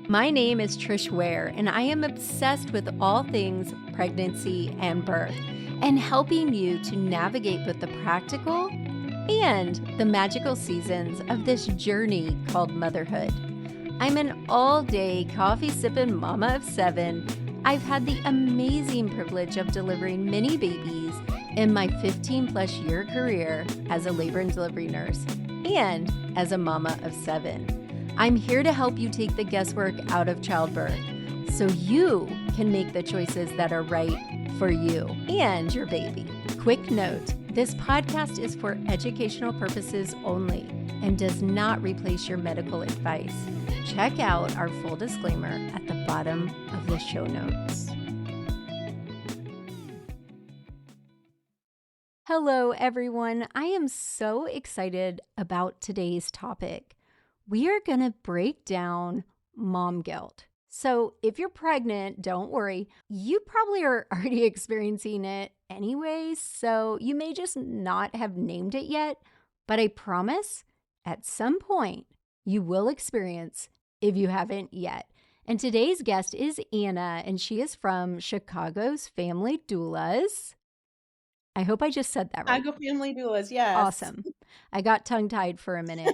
My name is Trish Ware, and I am obsessed with all things pregnancy and birth, and helping you to navigate both the practical and the magical seasons of this journey called motherhood. I'm an all-day coffee-sipping mama of 7. I've had the amazing privilege of delivering many babies in my 15-plus year career as a labor and delivery nurse and as a mama of 7. I'm here to help you take the guesswork out of childbirth so you can make the choices that are right for you and your baby. Quick note, this podcast is for educational purposes only and does not replace your medical advice. Check out our full disclaimer at the bottom of the show notes. Hello, everyone. I am so excited about today's topic. We are going to break down mom guilt. So if you're pregnant, don't worry. You probably are already experiencing it anyway, so you may just not have named it yet, but I promise at some point you will experience if you haven't yet. And today's guest is Anna, and she is from Chicago's Family Doulas. I hope I just said that right. Chicago Family Doulas, yes. Awesome. I got tongue-tied for a minute.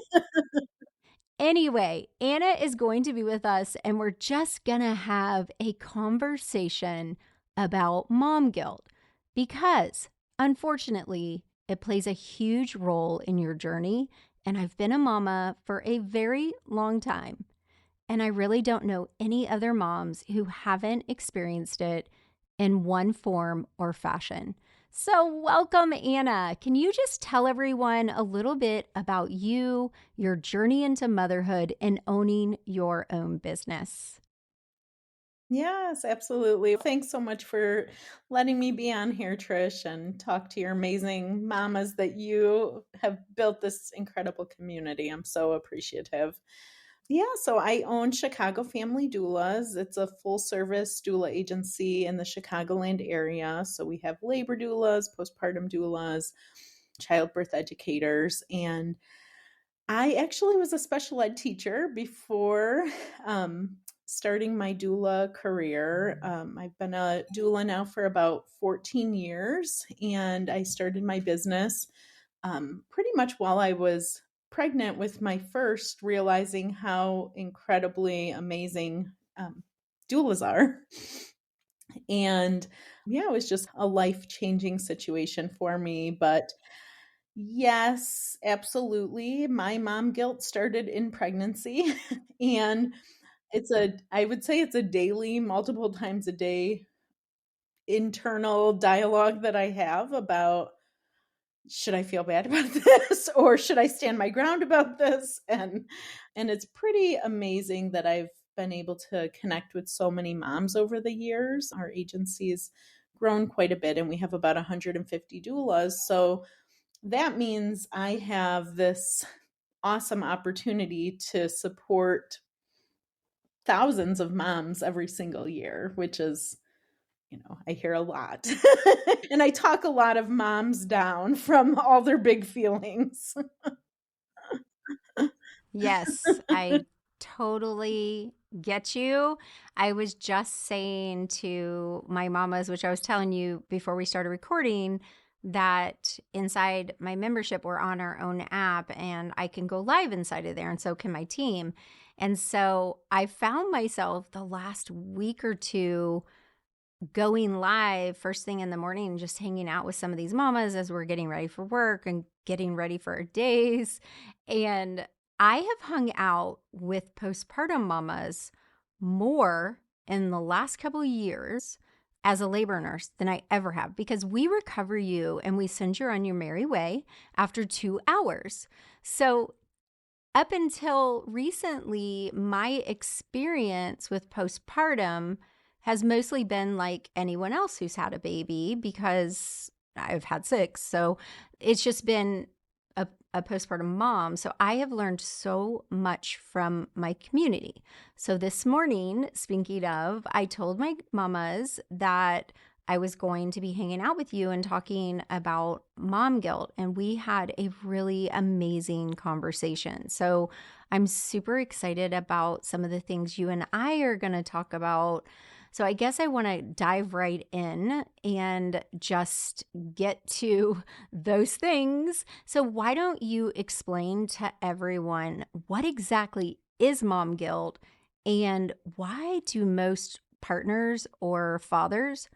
Anyway, Anna is going to be with us, and we're just going to have a conversation about mom guilt because, unfortunately, it plays a huge role in your journey, and I've been a mama for a very long time, and I really don't know any other moms who haven't experienced it in one form or fashion. So welcome, Anna. Can you just tell everyone a little bit about you, your journey into motherhood, and owning your own business? Yes, absolutely. Thanks so much for letting me be on here, Trish, and talk to your amazing mamas that you have built this incredible community. I'm so appreciative. Yeah, so I own Chicago Family Doulas. It's a full-service doula agency in the Chicagoland area. So we have labor doulas, postpartum doulas, childbirth educators, and I actually was a special ed teacher before starting my doula career. I've been a doula now for about 14 years, and I started my business pretty much while I was pregnant with my first, realizing how incredibly amazing doulas are. And yeah, it was just a life-changing situation for me. But yes, absolutely. My mom guilt started in pregnancy. And I would say it's a daily, multiple times a day internal dialogue that I have about, should I feel bad about this or should I stand my ground about this? And it's pretty amazing that I've been able to connect with so many moms over the years. Our agency's grown quite a bit and we have about 150 doulas. So that means I have this awesome opportunity to support thousands of moms every single year, which is, I hear a lot. And I talk a lot of moms down from all their big feelings. Yes, I totally get you. I was just saying to my mamas, which I was telling you before we started recording, that inside my membership, we're on our own app and I can go live inside of there, and so can my team. And so I found myself the last week or two going live first thing in the morning and just hanging out with some of these mamas as we're getting ready for work and getting ready for our days. And I have hung out with postpartum mamas more in the last couple of years as a labor nurse than I ever have, because we recover you and we send you on your merry way after 2 hours. So up until recently, my experience with postpartum has mostly been like anyone else who's had a baby, because I've had 6. So it's just been a postpartum mom. So I have learned so much from my community. So this morning, speaking of, I told my mamas that I was going to be hanging out with you and talking about mom guilt. And we had a really amazing conversation. So I'm super excited about some of the things you and I are going to talk about. So I guess I want to dive right in and just get to those things. So why don't you explain to everyone what exactly is mom guilt and why do most partners or fathers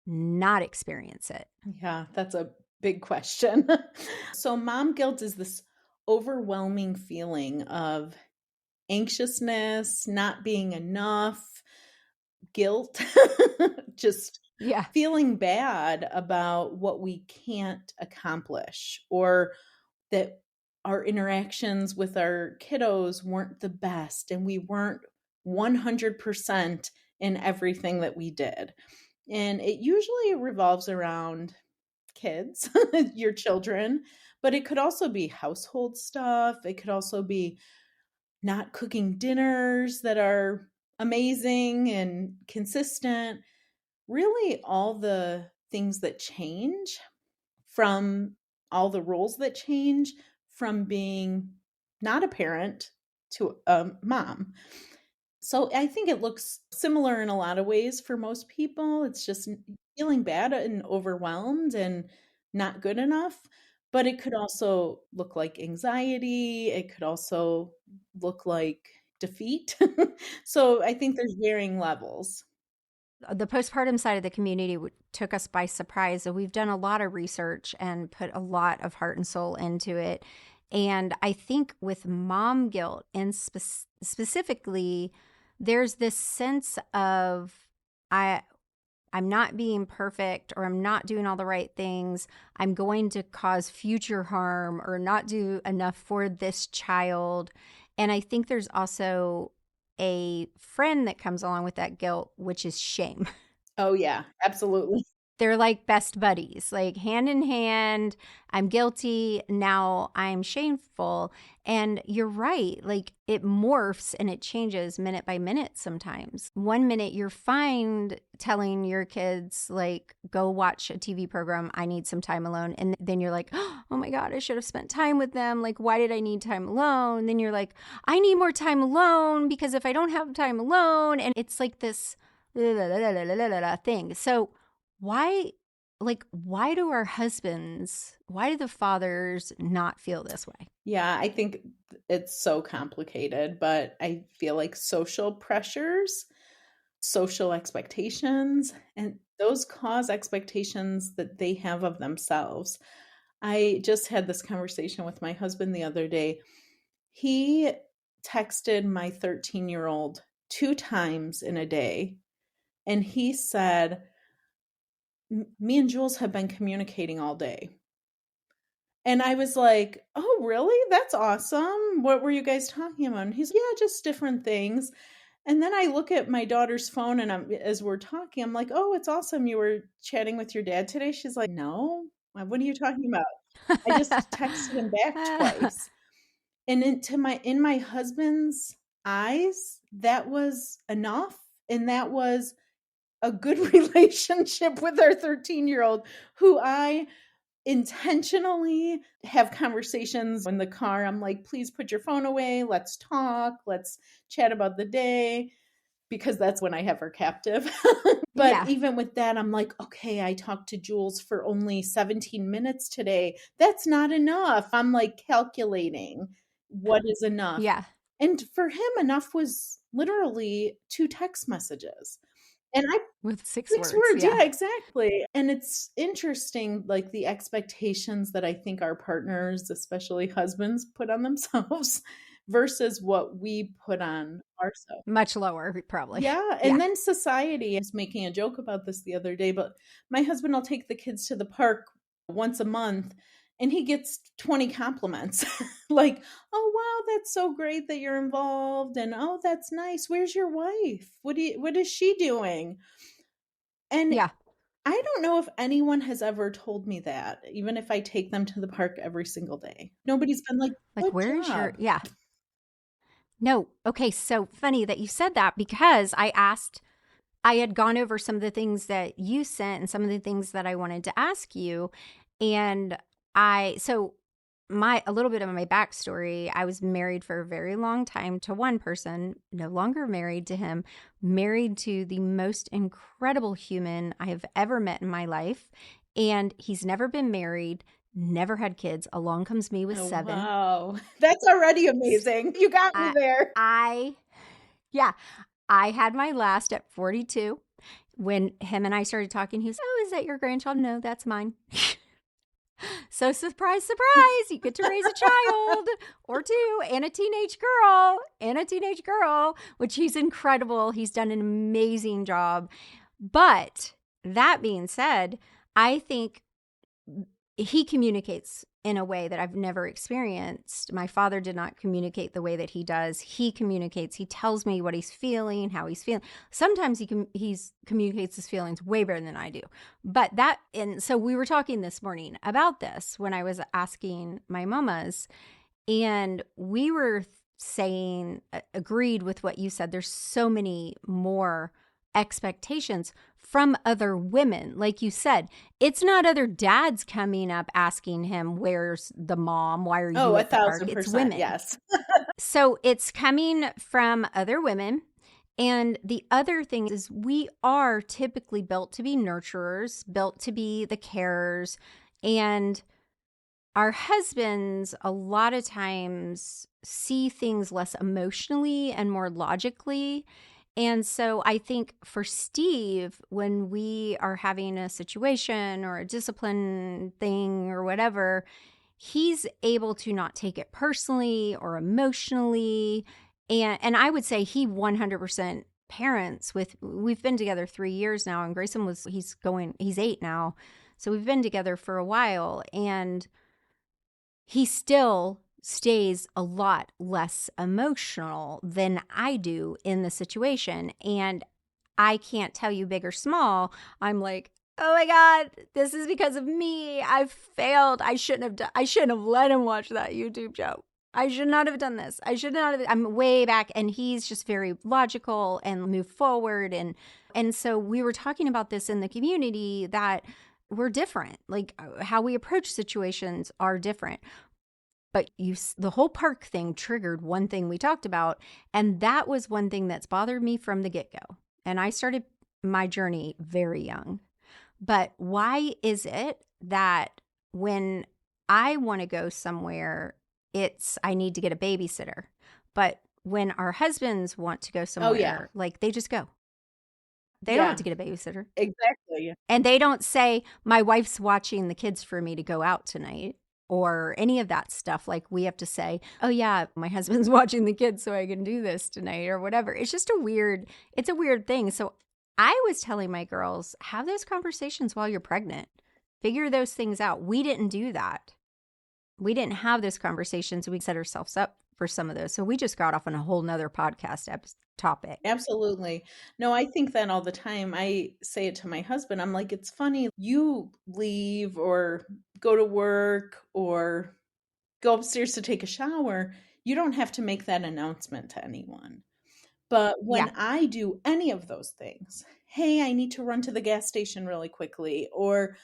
not experience it? Yeah, that's a big question. So, mom guilt is this overwhelming feeling of anxiousness, not being enough, guilt, just Yeah. feeling bad about what we can't accomplish or that our interactions with our kiddos weren't the best and we weren't 100% in everything that we did. And it usually revolves around kids, your children, but it could also be household stuff. It could also be not cooking dinners that are amazing and consistent. Really, all the things that change from all the roles that change from being not a parent to a mom. So I think it looks similar in a lot of ways for most people. It's just feeling bad and overwhelmed and not good enough. But it could also look like anxiety. It could also look like defeat. So I think there's varying levels. The postpartum side of the community took us by surprise. So we've done a lot of research and put a lot of heart and soul into it. And I think with mom guilt, and specifically, there's this sense of I I'm not being perfect or I'm not doing all the right things. I'm going to cause future harm or not do enough for this child. And I think there's also a friend that comes along with that guilt, which is shame. Oh, yeah, absolutely. They're like best buddies, like hand in hand. I'm guilty. Now I'm shameful. And you're right. Like it morphs and it changes minute by minute sometimes. One minute you're fine telling your kids, like, go watch a TV program. I need some time alone. And then you're like, oh my God, I should have spent time with them. Like, why did I need time alone? Then you're like, I need more time alone because if I don't have time alone, and it's like this thing. So, why why do our husbands, why do the fathers not feel this way? Yeah, I think it's so complicated, but I feel like social pressures, social expectations, and those cause expectations that they have of themselves. I just had this conversation with my husband the other day. He texted my 13-year-old two times in a day, and he said, Me and Jules have been communicating all day. And I was like, "Oh, really? That's awesome. What were you guys talking about?" And he's, "Yeah, just different things." And then I look at my daughter's phone and as we're talking, I'm like, "Oh, it's awesome. You were chatting with your dad today?" She's like, "No. What are you talking about?" I just texted him back twice. And in my husband's eyes, that was enough. And that was a good relationship with our 13-year-old who I intentionally have conversations in the car. I'm like, please put your phone away. Let's talk. Let's chat about the day because that's when I have her captive. But Yeah. even with that, I'm like, okay, I talked to Jules for only 17 minutes today. That's not enough. I'm like calculating what is enough. Yeah. And for him, enough was literally two text messages. And I With 6 6 words. words, Yeah. yeah, exactly. And it's interesting, like, the expectations that I think our partners, especially husbands, put on themselves versus what we put on ourselves. Much lower, probably. Yeah, Yeah. and then society, I was making a joke about this the other day, but my husband will take the kids to the park once a month, and he gets 20 compliments. Like, "Oh, wow, that's so great that you're involved," and, "Oh, that's nice. Where's your wife? What is she doing?" And Yeah. I don't know if anyone has ever told me that, even if I take them to the park every single day. Nobody's been like, Like, "Good where's your, job." yeah. No. Okay. So funny that you said that because I had gone over some of the things that you sent and some of the things that I wanted to ask you. And so a little bit of my backstory. I was married for a very long time to one person, no longer married to him, married to the most incredible human I have ever met in my life. And he's never been married, never had kids. Along comes me with Oh, 7. wow. That's already amazing. You got me I, there. I, yeah, I had my last at 42. When him and I started talking, he was, "Oh, is that your grandchild?" "No, that's mine." So surprise, surprise, you get to raise a child or two and a teenage girl, which he's incredible. He's done an amazing job. But that being said, I think he communicates in a way that I've never experienced. My father did not communicate the way that he does. He communicates. He tells me what he's feeling, how he's feeling. Sometimes he's communicates his feelings way better than I do. But and so we were talking this morning about this when I was asking my mamas, and we were saying, agreed with what you said. There's so many more expectations from other women. Like you said, it's not other dads coming up asking him, "Where's the mom? Why are Oh, you at the park?" It's 1,000%. women. Yes. So it's coming from other women. And the other thing is, we are typically built to be nurturers, built to be the carers. And our husbands, a lot of times, see things less emotionally and more logically. And so I think for Steve, when we are having a situation or a discipline thing or whatever, he's able to not take it personally or emotionally. And I would say he 100% parents with, we've been together 3 years now, and Grayson he's 8 now. So we've been together for a while, and he still stays a lot less emotional than I do in the situation. And I can't tell you, big or small, I'm like, "Oh my God, this is because of me. I've failed. I shouldn't have let him watch that YouTube show. I should not have done this. I should not have." I'm way back, and he's just very logical and move forward. And so we were talking about this in the community, that we're different. Like, how we approach situations are different. But the whole park thing triggered one thing we talked about, and that was one thing that's bothered me from the get-go. And I started my journey very young. But why is it that when I want to go somewhere, I need to get a babysitter? But when our husbands want to go Oh, yeah. somewhere, like, they just go. They don't have Yeah, to get a babysitter. exactly. And they don't say, "My wife's watching the kids for me to go out tonight," or any of that stuff. Like, we have to say, "Oh yeah, my husband's watching the kids so I can do this tonight," or whatever. It's just it's a weird thing. So I was telling my girls, have those conversations while you're pregnant. Figure those things out. We didn't do that. We didn't have those conversations. We set ourselves up for some of those. So we just got off on a whole nother podcast topic. Absolutely. No, I think that all the time. I say it to my husband. I'm like, "It's funny, you leave or go to work or go upstairs to take a shower. You don't have to make that announcement to anyone. But Yeah. when I do any of those things, hey, I need to run to the gas station really quickly, or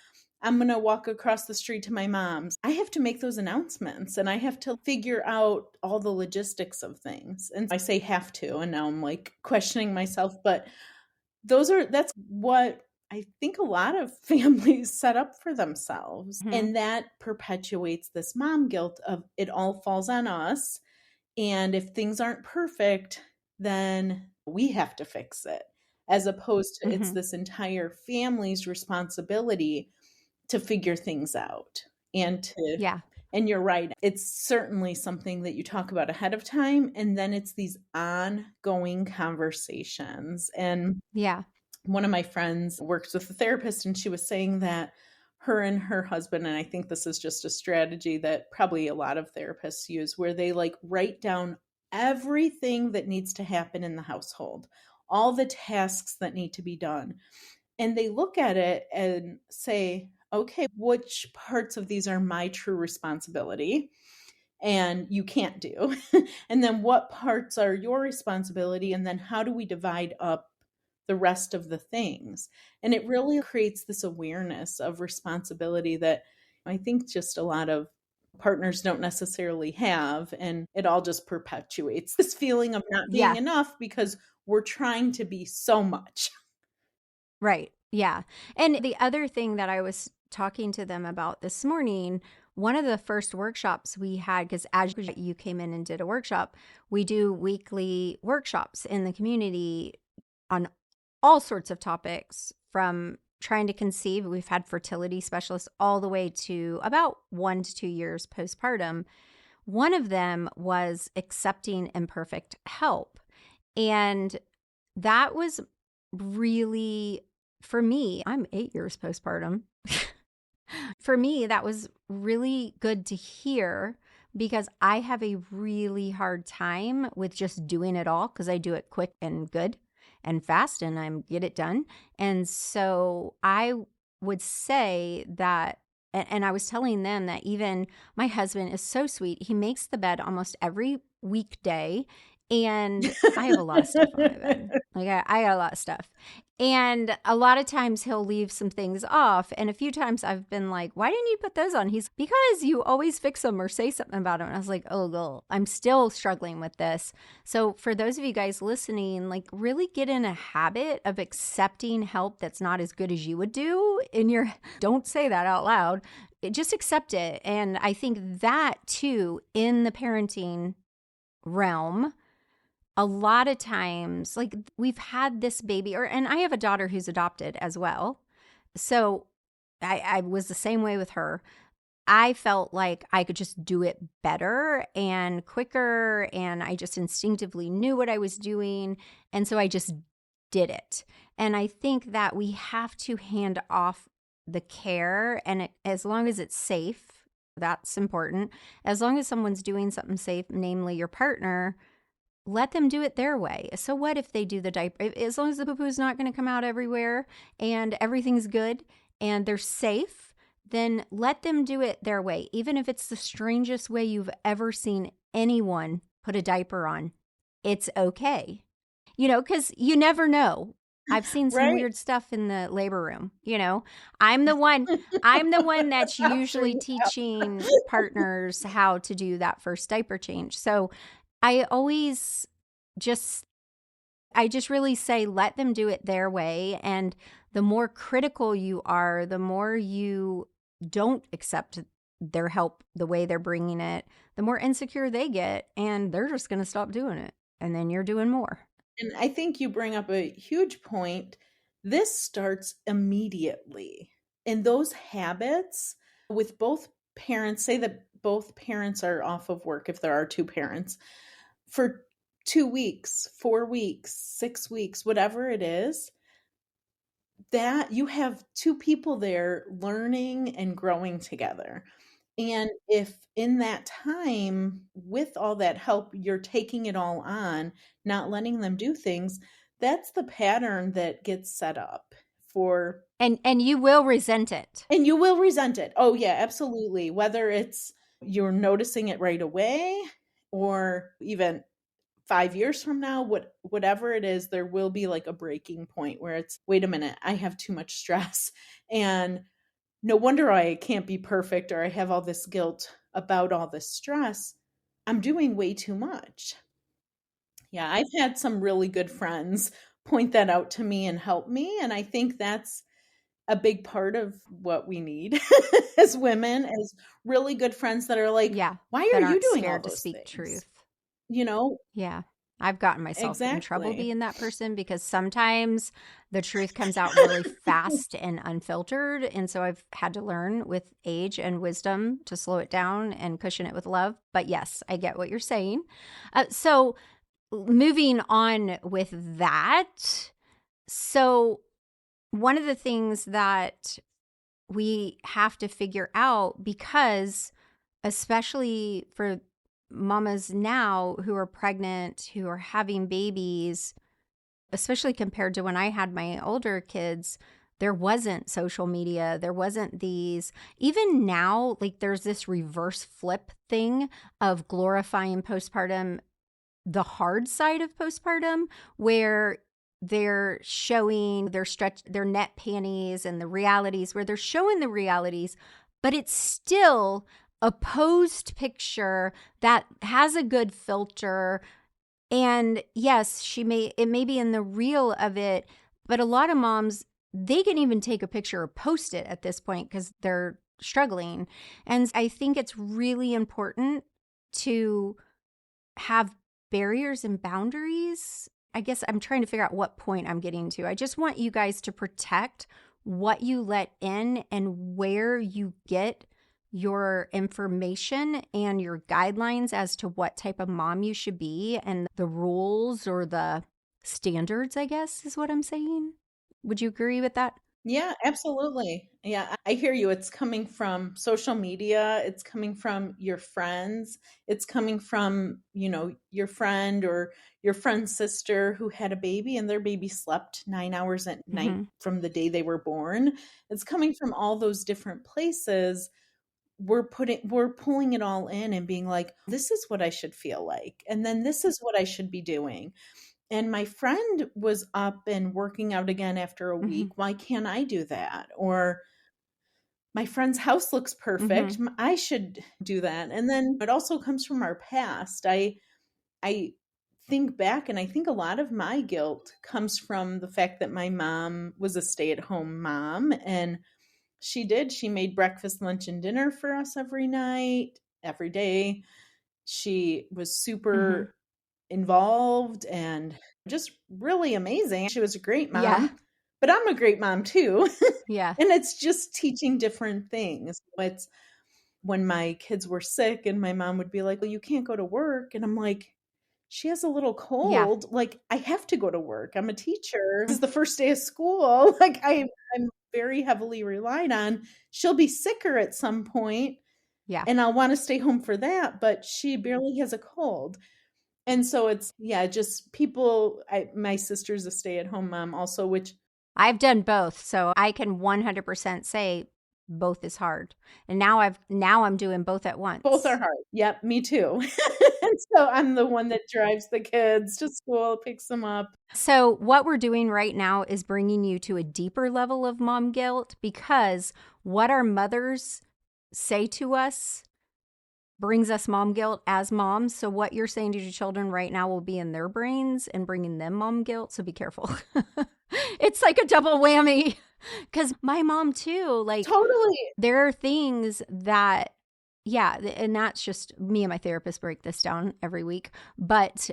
I'm going to walk across the street to my mom's, I have to make those announcements and I have to figure out all the logistics of things. And I say have to, and now I'm like questioning myself, but that's what I think a lot of families set up for themselves. Mhm. And that perpetuates this mom guilt of it all falls on us. And if things aren't perfect, then we have to fix it, as opposed to it's Mhm. this entire family's responsibility to figure things out. Yeah. And you're right, it's certainly something that you talk about ahead of time, and then it's these ongoing conversations. And Yeah. one of my friends works with a therapist, and she was saying that her and her husband, and I think this is just a strategy that probably a lot of therapists use, where they like write down everything that needs to happen in the household, all the tasks that need to be done. And they look at it and say, "Okay, which parts of these are my true responsibility and you can't do? And then what parts are your responsibility? And then how do we divide up the rest of the things?" And it really creates this awareness of responsibility that I think just a lot of partners don't necessarily have. And it all just perpetuates this feeling of not being Yeah. enough because we're trying to be so much. Right. Yeah. And the other thing that I was talking to them about this morning, one of the first workshops we had, because as you came in and did a workshop, we do weekly workshops in the community on all sorts of topics, from trying to conceive. We've had fertility specialists all the way to about 1 to 2 years postpartum. One of them was accepting imperfect help. And that was really, for me, I'm 8 years postpartum. For me, that was really good to hear because I have a really hard time with just doing it all because I do it quick and good and fast and I get it done. And so I would say that, and I was telling them that even my husband is so sweet. He makes the bed almost every weekday. And I have a lot of stuff on my bed. Like I got a lot of stuff. And a lot of times he'll leave some things off. And a few times I've been like, why didn't you put those on? He's, because you always fix them or say something about them. And I was like, oh, girl, I'm still struggling with this. So for those of you guys listening, like really get in a habit of accepting help that's not as good as you would do in your, don't say that out loud. Just accept it. And I think that too, in the parenting realm, a lot of times, like we've had this baby, and I have a daughter who's adopted as well. So I was the same way with her. I felt like I could just do it better and quicker, and I just instinctively knew what I was doing. And so I just did it. And I think that we have to hand off the care, and as long as it's safe, that's important. As long as someone's doing something safe, namely your partner, let them do it their way. So what if they do the diaper? As long as the poo-poo's not going to come out everywhere and everything's good and they're safe, then let them do it their way. Even if it's the strangest way you've ever seen anyone put a diaper on, it's okay. Because you never know. I've seen some Right? weird stuff in the labor room. I'm the one that's I'm sure usually you teaching partners how to do that first diaper change. So I always just really say, let them do it their way. And the more critical you are, the more you don't accept their help the way they're bringing it, the more insecure they get, and they're just going to stop doing it. And then you're doing more. And I think you bring up a huge point. This starts immediately. And those habits with both parents, say that both parents are off of work, if there are two parents, for 2 weeks, 4 weeks, 6 weeks, whatever it is, that you have two people there learning and growing together. And if in that time, with all that help, you're taking it all on, not letting them do things, that's the pattern that gets set up for. And you will resent it. And you will resent it. Oh, yeah, absolutely. Whether it's you're noticing it right away or even 5 years from now, whatever it is, there will be like a breaking point where it's, wait a minute, I have too much stress. And no wonder I can't be perfect, or I have all this guilt about all this stress. I'm doing way too much. Yeah, I've had some really good friends point that out to me and help me. And I think that's a big part of what we need as women, as really good friends that are like, Yeah. why That are you aren't doing all scared to those speak things? truth. You know, Yeah. I've gotten myself in trouble exactly. being that person because sometimes the truth comes out really fast and unfiltered. And so I've had to learn with age and wisdom to slow it down and cushion it with love. But yes, I get what you're saying. So moving on with that. So one of the things that we have to figure out, because especially for mamas now who are pregnant, who are having babies, especially compared to when I had my older kids, there wasn't social media. There wasn't these, even now, like there's this reverse flip thing of glorifying postpartum, the hard side of postpartum, where they're showing their net panties and the realities, where they're showing the realities, but it's still a posed picture that has a good filter. And yes, it may be in the reel of it, but a lot of moms, they can even take a picture or post it at this point because they're struggling. And I think it's really important to have barriers and boundaries. I guess I'm trying to figure out what point I'm getting to. I just want you guys to protect what you let in and where you get your information and your guidelines as to what type of mom you should be and the rules or the standards, I guess is what I'm saying. Would you agree with that? Yeah, absolutely. Yeah, I hear you. It's coming from social media, it's coming from your friends, it's coming from, your friend or your friend's sister who had a baby and their baby slept 9 hours at night Mm-hmm. from the day they were born. It's coming from all those different places. We're pulling it all in and being like, this is what I should feel like, and then this is what I should be doing. And my friend was up and working out again after a Mm-hmm. week. Why can't I do that? Or my friend's house looks Mm-hmm. perfect. I should do that. And then it also comes from our past. I think back and I think a lot of my guilt comes from the fact that my mom was a stay-at-home mom, and she made breakfast, lunch, and dinner for us every night, every day. She was Mm-hmm. super involved and just really amazing. She was a great Yeah. mom, but I'm a great mom too. Yeah. And it's just teaching different things. It's when my kids were sick and my mom would be like, "Well, you can't go to work." And I'm like, "She has a little Yeah. cold. Like, I have to go to work. I'm a teacher. This is the first day of school." Like, I'm very heavily relied on. She'll be sicker at some point, Yeah. and I'll want to stay home for that, but she barely has a cold. And so it's, yeah, just people. My sister's a stay-at-home mom also, which I've done both, so I can 100% say both is hard. And now I'm doing both at both are once. hard. Yep, me too. And so I'm the one that drives the kids to school, picks them up. So what we're doing right now is bringing you to a deeper level of mom guilt because what our mothers say to us brings us mom guilt as moms. So what you're saying to your children right now will be in their brains and bringing them mom guilt. So be careful. It's like a double whammy because my mom too, like Totally. there are things that, yeah, and that's just me and my therapist break this down every week. But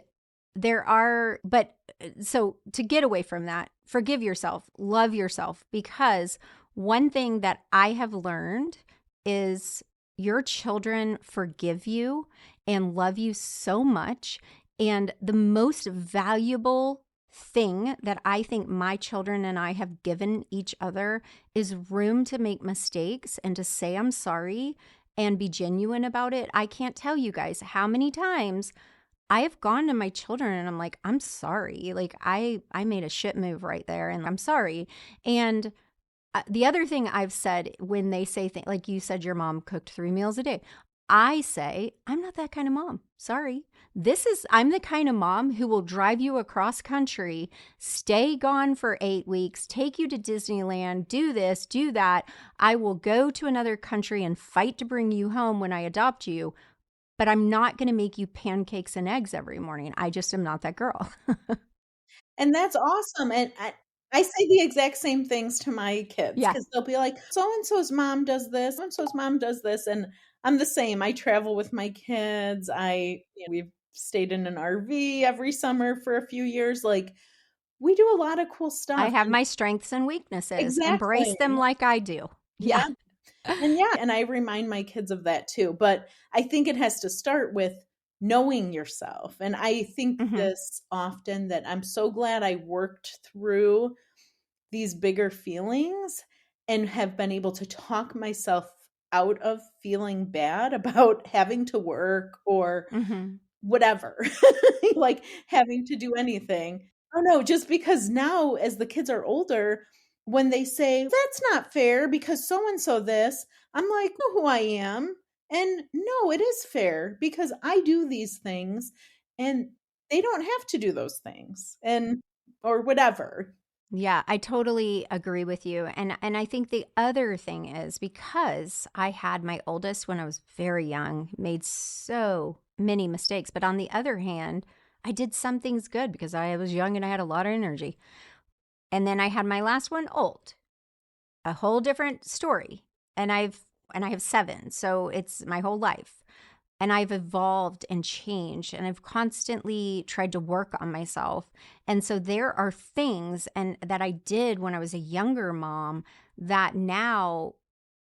so to get away from that, forgive yourself, love yourself, because one thing that I have learned is your children forgive you and love you so much. And the most valuable thing that I think my children and I have given each other is room to make mistakes and to say, I'm sorry and be genuine about it. I can't tell you guys how many times I have gone to my children and I'm like, I'm sorry. Like I made a shit move right there and I'm sorry. And the other thing I've said when they say things like you said, your mom cooked 3 meals a day. I say, I'm not that kind of mom. Sorry. I'm the kind of mom who will drive you across country, stay gone for 8 weeks, take you to Disneyland, do this, do that. I will go to another country and fight to bring you home when I adopt you, but I'm not going to make you pancakes and eggs every morning. I just am not that girl. And that's awesome. And I say the exact same things to my kids Yeah. because they'll be like, so and so's mom does this, so and so's mom does this. And I'm the same. I travel with my kids. We've stayed in an RV every summer for a few years. Like, we do a lot of cool I stuff. have And my strengths and weaknesses. Embrace exactly. them like I do. Yeah. Yeah. And yeah, and I remind my kids of that too. But I think it has to start with knowing yourself. And I think Hmm. this often that I'm so glad I worked through these bigger feelings and have been able to talk myself out of feeling bad about having to work or Hmm. whatever, like having to do anything. Oh no, just because now as the kids are older, when they say, "That's not fair because so and so this," I'm like, "Know who I am." And no, it is fair because I do these things and they don't have to do those things and or whatever. Yeah, I totally agree with you. And I think the other thing is because I had my oldest when I was very young, made so many mistakes, but on the other hand, I did some things good because I was young and I had a lot of energy. And then I had my last one old, a whole different story. And I have 7, so it's my whole life. And I've evolved and changed and I've constantly tried to work on myself. And so there are things and that I did when I was a younger mom that now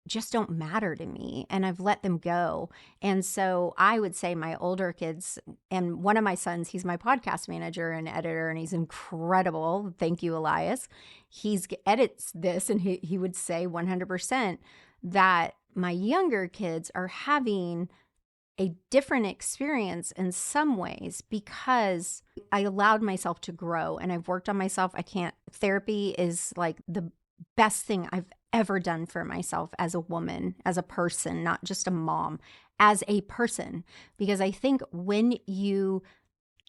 just don't matter to me and I've let them go. And so I would say my older kids and one of my sons, he's my podcast manager and editor and he's incredible. Thank you, Elias. He's edits this and he would say 100% that my younger kids are having a different experience in some ways because I allowed myself to grow and I've worked on myself. Therapy is like the best thing I've ever done for myself as a woman, as a person, not just a mom, as a person. Because I think when you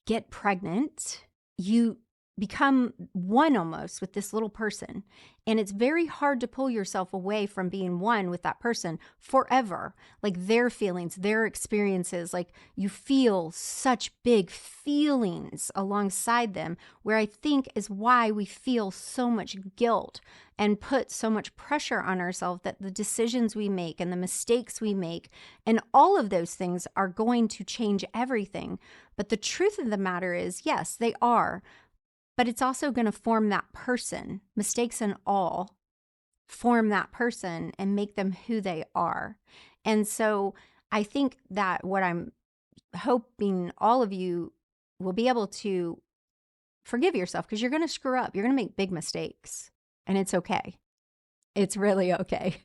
get pregnant, you become one almost with this little person. And it's very hard to pull yourself away from being one with that person forever. Like their feelings, their experiences, like you feel such big feelings alongside them, where I think is why we feel so much guilt and put so much pressure on ourselves that the decisions we make and the mistakes we make and all of those things are going to change everything. But the truth of the matter is, yes, they are. But it's also going to form that person, mistakes and all, form that person and make them who they are. And so I think that what I'm hoping all of you will be able to forgive yourself because you're going to screw up. You're going to make big mistakes and it's okay. It's really okay.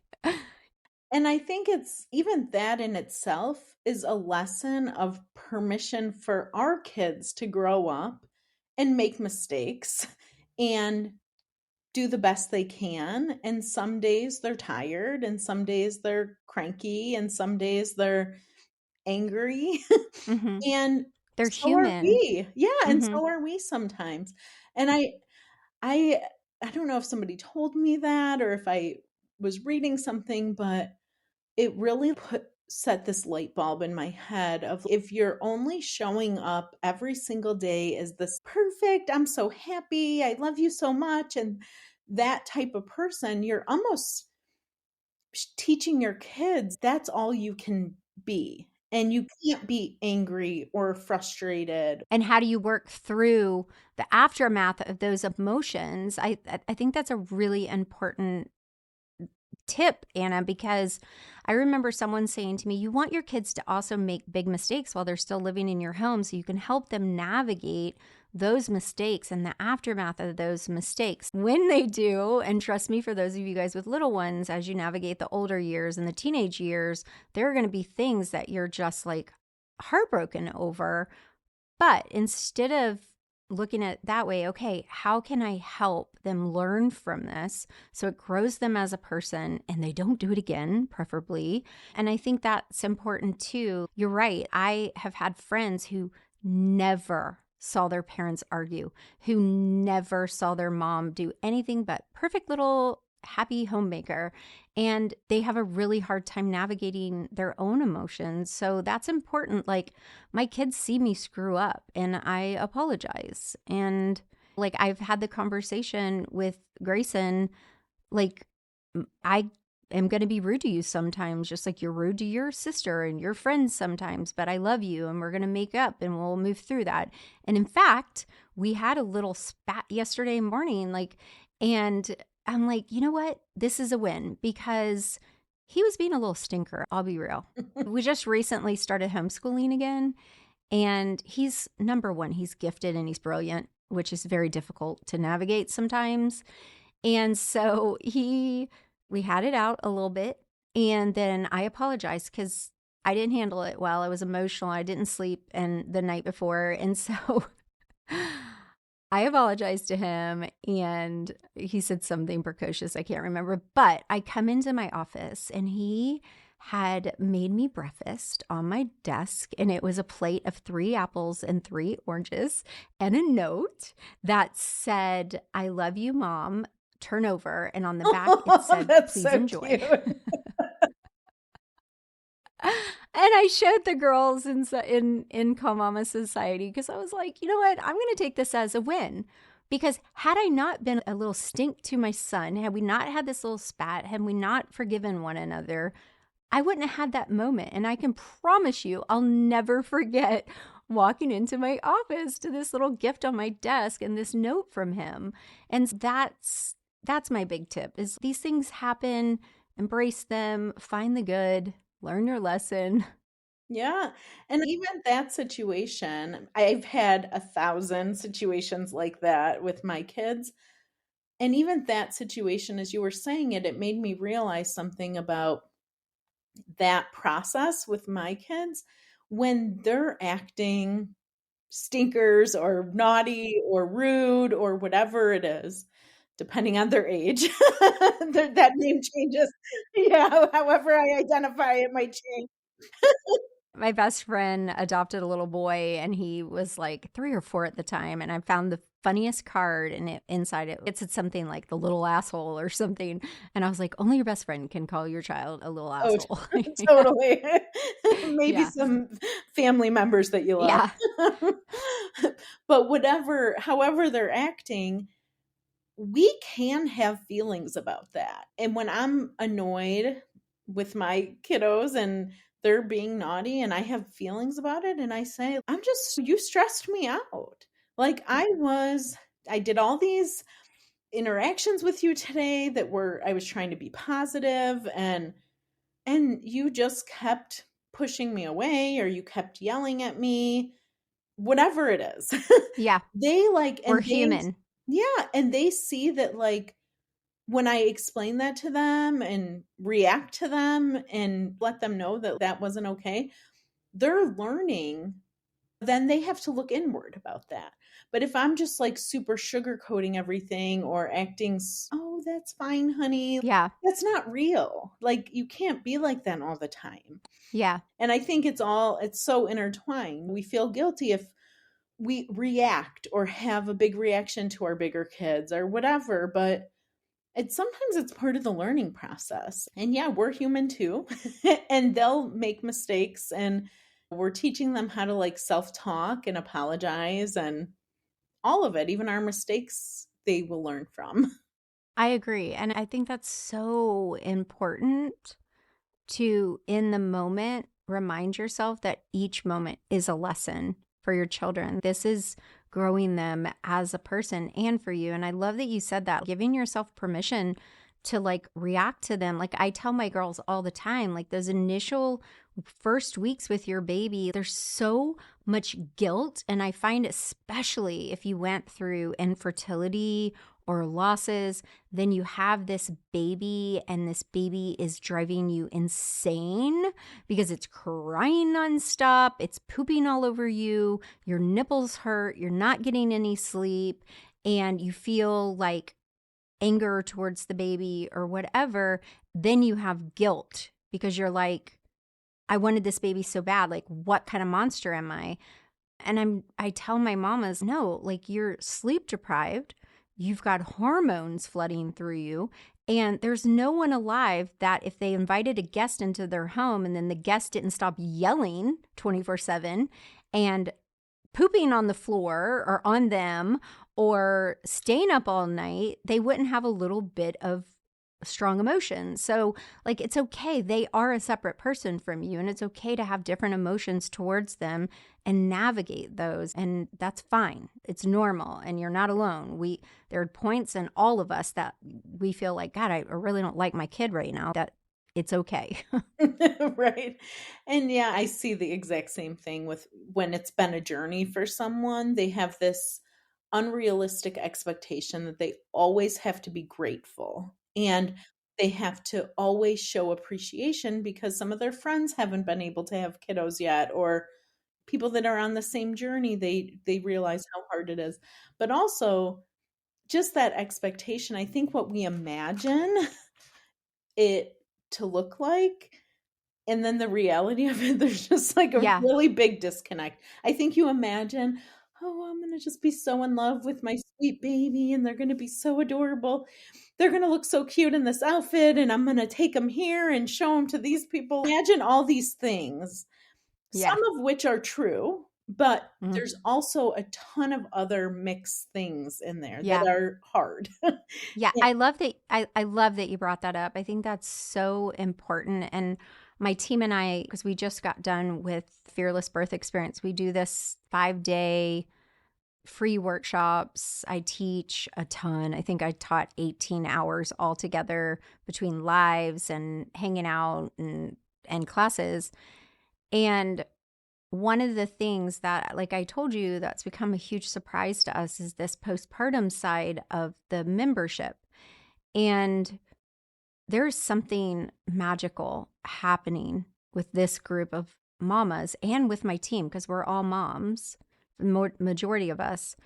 And I think it's even that in itself is a lesson of permission for our kids to grow up and make mistakes and do the best they can. And some days they're tired, and some days they're cranky, and some days they're angry. Mm-hmm. And They're so are human. we. Yeah, and Mm-hmm. so are we sometimes. And I I don't know if somebody told me that or if I was reading something, but it really set this light bulb in my head of if you're only showing up every single day as this perfect, I'm so happy, I love you so much, and that type of person, you're almost teaching your kids that's all you can be. And you can't be angry or frustrated. And how do you work through the aftermath of those emotions? I think that's a really important tip, Anna, because I remember someone saying to me, you want your kids to also make big mistakes while they're still living in your home so you can help them navigate those mistakes and the aftermath of those mistakes when they do. And trust me, for those of you guys with little ones, as you navigate the older years and the teenage years, there are going to be things that you're just like heartbroken over. But instead of looking at it that way, okay, how can I help them learn from this so it grows them as a person and they don't do it again, preferably? And I think that's important too. You're right. I have had friends who never saw their parents argue, who never saw their mom do anything but perfect little happy homemaker, and they have a really hard time navigating their own emotions. So that's important. Like my kids see me screw up and I apologize. And like I've had the conversation with Grayson, like I am going to be rude to you sometimes, just like you're rude to your sister and your friends sometimes, but I love you and we're going to make up and we'll move through that. And in fact, we had a little spat yesterday morning, and I'm like, you know what? This is a win because he was being a little stinker. I'll be real. We just recently started homeschooling again. And he's number one, he's gifted and he's brilliant, which is very difficult to navigate sometimes. And so we had it out a little bit. And then I apologized because I didn't handle it well. I was emotional. I didn't sleep and the night before. And so I apologized to him and he said something precocious. I can't remember. But I come into my office and he had made me breakfast on my desk, and it was a plate of 3 apples and 3 oranges and a note that said, "I love you, Mom. Turn over." And on the back, it Oh, said, that's "Please so enjoy." cute. And I showed the girls in Co-Mama Society because I was like, you know what? I'm going to take this as a win. Because had I not been a little stink to my son, had we not had this little spat, had we not forgiven one another, I wouldn't have had that moment. And I can promise you, I'll never forget walking into my office to this little gift on my desk and this note from him. And that's my big tip is these things happen, embrace them, find the good, learn your lesson. Yeah. And even that situation, I've had 1,000 situations like that with my kids. And even that situation, as you were saying it, it made me realize something about that process with my kids when they're acting stinkers or naughty or rude or whatever it is, depending on their age. That name changes. Yeah, however I identify it might change. My best friend adopted a little boy and he was like 3 or 4 at the time. And I found the funniest card and inside it said something like the little asshole or something. And I was like, only your best friend can call your child a little Oh, asshole. totally. Maybe Yeah. some family members that you love. Yeah. But whatever, however they're acting, we can have feelings about that. And when I'm annoyed with my kiddos and they're being naughty and I have feelings about it and I say, you stressed me out. Like I did all these interactions with you today I was trying to be positive and you just kept pushing me away or you kept yelling at me, whatever it is. Yeah. They like, We're and they, human. yeah, and they see that like when I explain that to them and react to them and let them know that that wasn't okay, they're learning. Then they have to look inward about that. But if I'm just like super sugarcoating everything or oh, that's fine, honey, Yeah. that's not real. Like you can't be like that all the time. Yeah. And I think it's so intertwined. We feel guilty if we react or have a big reaction to our bigger kids or whatever, but sometimes it's part of the learning process. And yeah, we're human too. And they'll make mistakes and we're teaching them how to like self-talk and apologize and all of it, even our mistakes they will learn from. I agree. And I think that's so important to, in the moment, remind yourself that each moment is a lesson for your children. This is growing them as a person and for you. And I love that you said that, giving yourself permission to like react to them. Like I tell my girls all the time, like those initial first weeks with your baby, there's so much guilt. And I find, especially if you went through infertility or losses, then you have this baby and this baby is driving you insane because it's crying nonstop, it's pooping all over you, your nipples hurt, you're not getting any sleep, and you feel like anger towards the baby or whatever. Then you have guilt because you're like, I wanted this baby so bad. Like, what kind of monster am I? And I tell my mamas, no, like you're sleep deprived. You've got hormones flooding through you. And there's no one alive that if they invited a guest into their home and then the guest didn't stop yelling 24/7 and pooping on the floor or on them or staying up all night, they wouldn't have a little bit of strong emotions. So, like, it's okay. They are a separate person from you, and it's okay to have different emotions towards them and navigate those. And that's fine. It's normal, and you're not alone. There are points in all of us that we feel like, God, I really don't like my kid right now. That it's okay. Right. And yeah, I see the exact same thing with when it's been a journey for someone. They have this unrealistic expectation that they always have to be grateful and they have to always show appreciation because some of their friends haven't been able to have kiddos yet or people that are on the same journey they realize how hard it is. But also just that expectation, I think what we imagine it to look like And then the reality of it, there's just like a Yeah. really big disconnect. I think you imagine, oh, I'm gonna just be so in love with my sweet baby, and they're gonna be so adorable. They're gonna look so cute in this outfit, and I'm gonna take them here and show them to these people. Imagine all these things, Yeah. some of which are true, but Mhm. there's also a ton of other mixed things in there that Yeah. are hard. Yeah, I love that you brought that up. I think that's so important. And my team and I, because we just got done with Fearless Birth Experience, we do this 5-day free workshops. I teach a ton. I think I taught 18 hours altogether between lives and hanging out and classes. And one of the things that, like I told you, that's become a huge surprise to us is this postpartum side of the membership. And there's something magical happening with this group of mamas and with my team because we're all moms, the majority of us.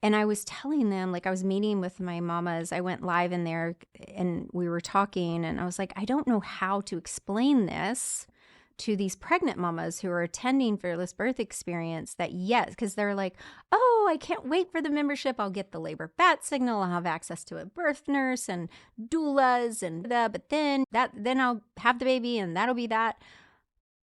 And I was telling them, like, I was meeting with my mamas. I went live in there and we were talking, and I was like, I don't know how to explain this to these pregnant mamas who are attending Fearless Birth Experience that, yes, because they're like, oh, I can't wait for the membership. I'll get the labor bat signal. I'll have access to a birth nurse and doulas and but then I'll have the baby and that'll be that.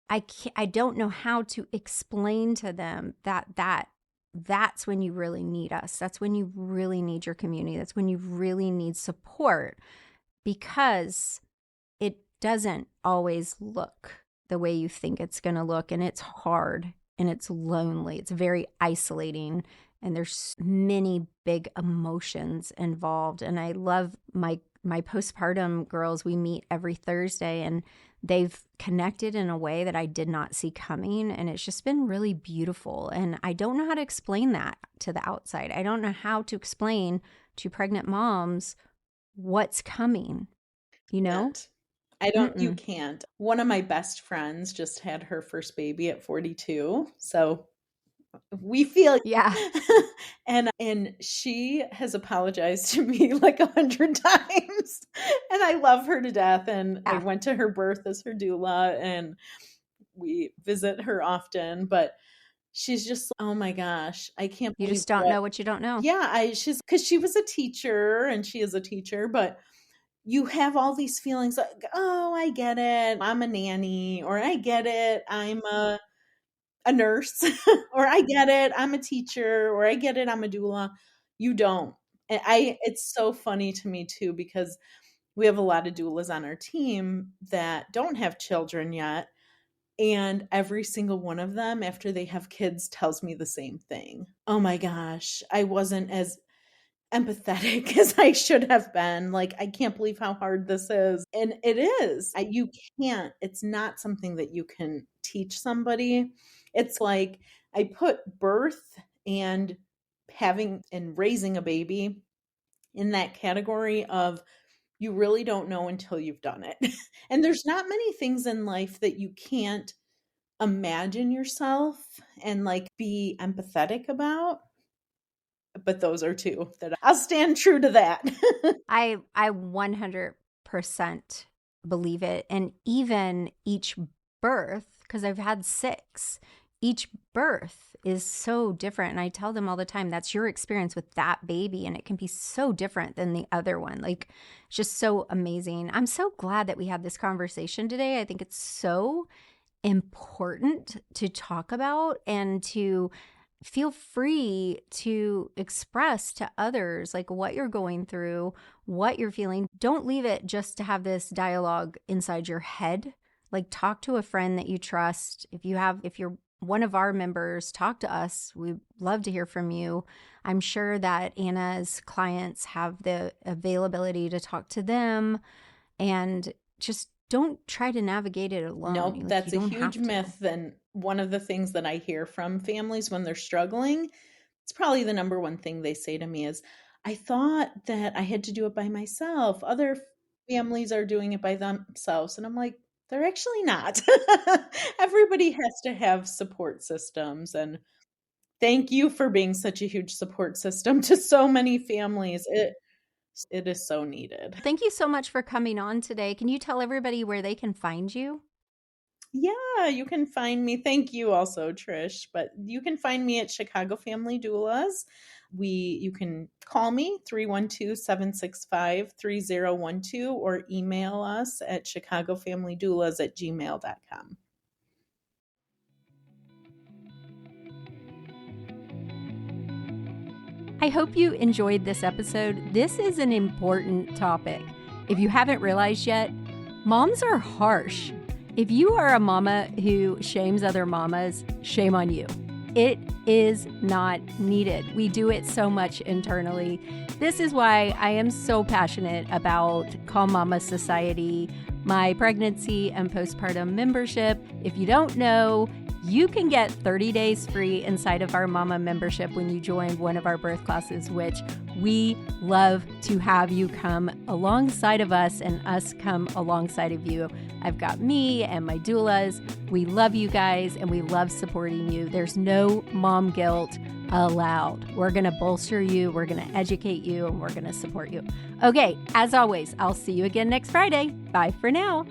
I don't know how to explain to them that's when you really need us. That's when you really need your community. That's when you really need support because it doesn't always look the way you think it's going to look, and it's hard and it's lonely. It's very isolating, and there's many big emotions involved. And I love my postpartum girls. We meet every Thursday, and they've connected in a way that I did not see coming, and it's just been really beautiful. And I don't know how to explain that to the outside. I don't know how to explain to pregnant moms what's coming, you know? Can't. I don't you Mm-mm. can't. One of my best friends just had her first baby at 42, so we feel Yeah. you. And she has apologized to me like 100 times, and I love her to death, and I Yeah. went to her birth as her doula, and we visit her often, but she's just, "Oh my gosh, I can't You believe just don't what." know what you don't know. Yeah, I she's because she was a teacher, and she is a teacher, but you have all these feelings like, "Oh, I get it. I'm a nanny," or "I get it. I'm a nurse," or "I get it. I'm a teacher," or "I get it. I'm a doula." You don't. And I it's so funny to me too because we have a lot of doulas on our team that don't have children yet, and every single one of them after they have kids tells me the same thing. "Oh my gosh, I wasn't as empathetic as I should have been. Like, I can't believe how hard this is." And it is. You can't, it's not something that you can teach somebody. It's like I put birth and having and raising a baby in that category of you really don't know until you've done it. And there's not many things in life that you can't imagine yourself and like be empathetic about, but those are two that I'll stand true to that. I 100% believe it. And even each birth, because I've had 6, each birth is so different. And I tell them all the time, that's your experience with that baby. And it can be so different than the other one. Like, it's just so amazing. I'm so glad that we had this conversation today. I think it's so important to talk about and to feel free to express to others like what you're going through, what you're feeling. Don't leave it just to have this dialogue inside your head. Like, talk to a friend that you trust. If you're one of our members, talk to us. We'd love to hear from you. I'm sure that Anna's clients have the availability to talk to them, and just don't try to navigate it alone. Nope, Like, you that's a don't huge have to. myth. And one of the things that I hear from families when they're struggling, it's probably the number one thing they say to me is, I thought that I had to do it by myself. Other families are doing it by themselves. And I'm like, they're actually not. Everybody has to have support systems. And thank you for being such a huge support system to so many families. It is so needed. Thank you so much for coming on today. Can you tell everybody where they can find you? Yeah, you can find me. Thank you also, Trish. But you can find me at Chicago Family Doulas. You can call me 312-765-3012 or email us at chicagofamilydoulas@gmail.com. I hope you enjoyed this episode. This is an important topic. If you haven't realized yet, moms are harsh. If you are a mama who shames other mamas, shame on you. It is not needed. We do it so much internally. This is why I am so passionate about Calm Mama Society, my pregnancy and postpartum membership. If you don't know, you can get 30 days free inside of our Mama membership when you join one of our birth classes, which we love to have you come alongside of us and us come alongside of you. I've got me and my doulas. We love you guys and we love supporting you. There's no mom guilt allowed. We're going to bolster you, we're going to educate you, and we're going to support you. Okay, as always, I'll see you again next Friday. Bye for now.